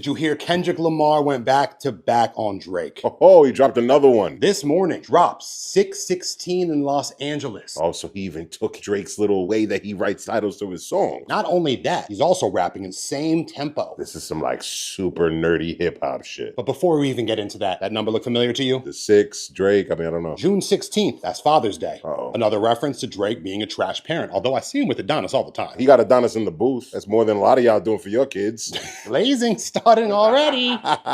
Did you hear Kendrick Lamar went back to back on Drake? Oh, he dropped another one. This morning, drops 6:16 in Los Angeles. Oh, so he even took Drake's little way that he writes titles to his songs. Not only that, he's also rapping in same tempo. This is some like super nerdy hip hop shit. But before we even get into that number look familiar to you? The 6, Drake, I don't know. June 16th, that's Father's Day. Uh-oh. Another reference to Drake being a trash parent, although I see him with Adonis all the time. He got Adonis in the booth. That's more than a lot of y'all doing for your kids. Blazing, starting already.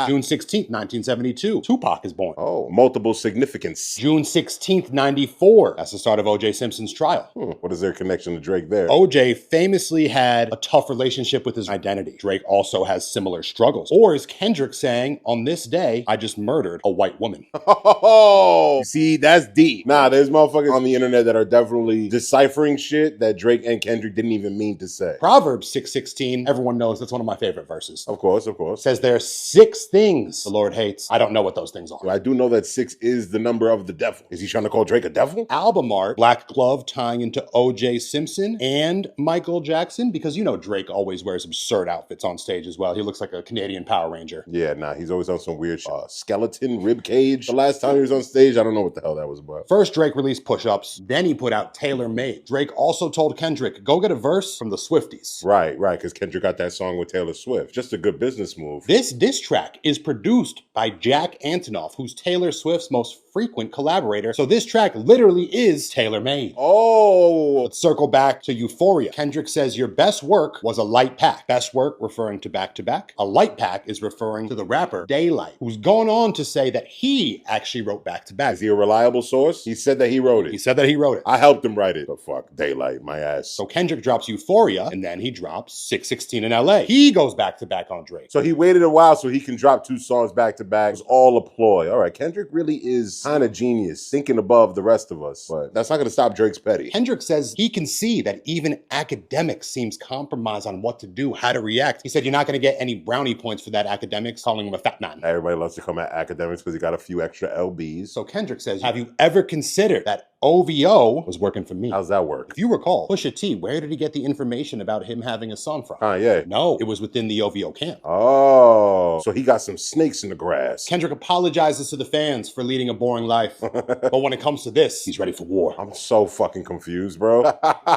June 16th, 1972, Tupac is born. Oh, multiple significance. June 16th, 94, that's the start of O.J. Simpson's trial. What is their connection to Drake there? O.J. famously had a tough relationship with his identity. Drake also has similar struggles. Or is Kendrick saying, on this day, I just murdered a white woman? Oh, see, that's deep. Nah, there's motherfuckers on the internet that are definitely deciphering shit that Drake and Kendrick didn't even mean to say. Proverbs 6:16, everyone knows that's one of my favorite verses. Of course, of course. Says there are 6 things the Lord hates. I don't know what those things are. Well, I do know that 6 is the number of the devil. Is he trying to call Drake a devil? Album art, black glove tying into O.J. Simpson and Michael Jackson, because you know Drake always wears absurd outfits on stage as well. He looks like a Canadian Power Ranger. Yeah, nah, he's always on some weird skeleton rib cage. The last time he was on stage, I don't know what the hell that was about. First, Drake released Push-Ups, then he put out Tailor Made. Drake also told Kendrick, go get a verse from the Swifties. Right, because Kendrick got that song with Taylor Swift. Just a good business move. This diss track is produced by Jack Antonoff, who's Taylor Swift's most frequent collaborator. So this track literally is tailor-made. Oh! Let's circle back to Euphoria. Kendrick says your best work was a light pack. Best work referring to back-to-back. A light pack is referring to the rapper Daylight, who's gone on to say that he actually wrote back-to-back. Is he a reliable source? He said that he wrote it. He said that he wrote it. I helped him write it. The fuck? Daylight, my ass. So Kendrick drops Euphoria, and then he drops 6:16 in LA. He goes back-to-back on Drake. So he waited a while so he can drop 2 songs back-to-back. It was all a ploy. All right, Kendrick really is kind of genius, thinking above the rest of us. But that's not going to stop Drake's petty. Kendrick says he can see that even academics seems compromised on what to do, how to react. He said you're not going to get any brownie points for that academics, calling him a fat man. Everybody loves to come at academics because he got a few extra LBs. So Kendrick says, have you ever considered that OVO was working for me? How's that work? If you recall, Pusha T, where did he get the information about him having a son from? Kanye. No, it was within the OVO camp. Oh, so he got some snakes in the grass. Kendrick apologizes to the fans for leading a boring life. But when it comes to this, he's ready for war. I'm so fucking confused, bro.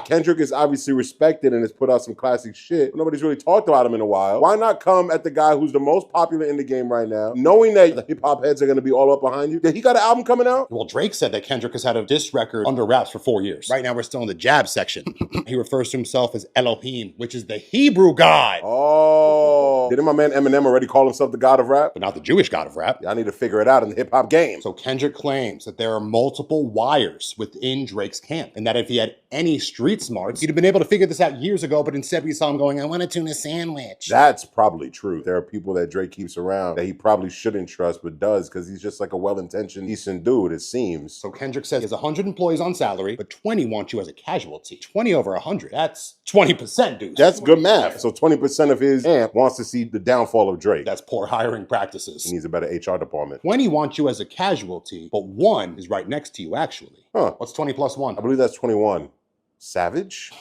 Kendrick is obviously respected and has put out some classic shit, but nobody's really talked about him in a while. Why not come at the guy who's the most popular in the game right now, knowing that the hip-hop heads are going to be all up behind you? Did he got an album coming out? Well, Drake said that Kendrick has had a diss record under wraps for 4 years. Right now, we're still in the jab section. He refers to himself as Elohim, which is the Hebrew God. Oh. Didn't my man Eminem already call himself the god of rap? But not the Jewish God of rap. Y'all need to figure it out in the hip-hop game. So Kendrick claims that there are multiple wires within Drake's camp, and that if he had any street smarts, he'd have been able to figure this out years ago, but instead we saw him going, I want a tuna sandwich. That's probably true. There are people that Drake keeps around that he probably shouldn't trust, but does, because he's just like a well-intentioned, decent dude, it seems. So Kendrick says he has 100 employees on salary, but 20 want you as a casualty. 20 over 100. That's 20%, dude. That's good math. So 20% of his amp wants to see the downfall of Drake. That's poor hiring practices. He needs a better HR department. 20 want you as a casualty, but 1 is right next to you, actually. Huh. What's 20 plus 1? I believe that's 21. Savage?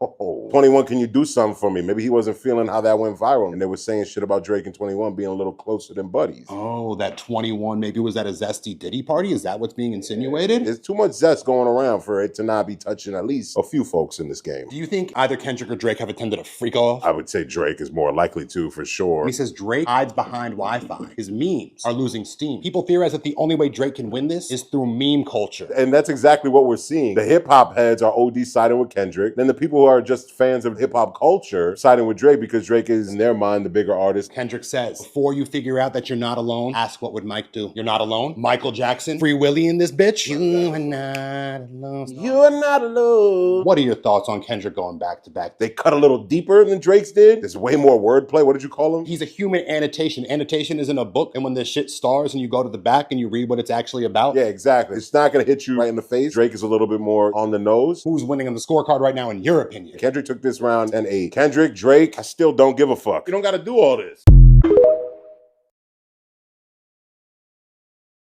Oh. 21, can you do something for me? Maybe he wasn't feeling how that went viral, and they were saying shit about Drake and 21 being a little closer than buddies. Oh, that 21 maybe was at a Zesty Diddy party? Is that what's being insinuated? There's too much zest going around for it to not be touching at least a few folks in this game. Do you think either Kendrick or Drake have attended a freak-off? I would say Drake is more likely to, for sure. He says Drake hides behind Wi-Fi. His memes are losing steam. People theorize that the only way Drake can win this is through meme culture. And that's exactly what we're seeing. The hip-hop heads are OD siding with Kendrick. Then the people who are just fans of hip-hop culture siding with Drake because Drake is, in their mind, the bigger artist. Kendrick says, before you figure out that you're not alone, ask what would Mike do. You're not alone? Michael Jackson? Free Willy in this bitch? You are not alone. You are not alone. What are your thoughts on Kendrick going back to back? They cut a little deeper than Drake's did. There's way more wordplay. What did you call him? He's a human annotation. Annotation isn't a book, and when this shit stars and you go to the back and you read what it's actually about. Yeah, exactly. It's not going to hit you right in the face. Drake is a little bit more on the nose. Who's winning on the scorecard right now, in your opinion? Kendrick took this round an 8. Kendrick, Drake, I still don't give a fuck. You don't got to do all this.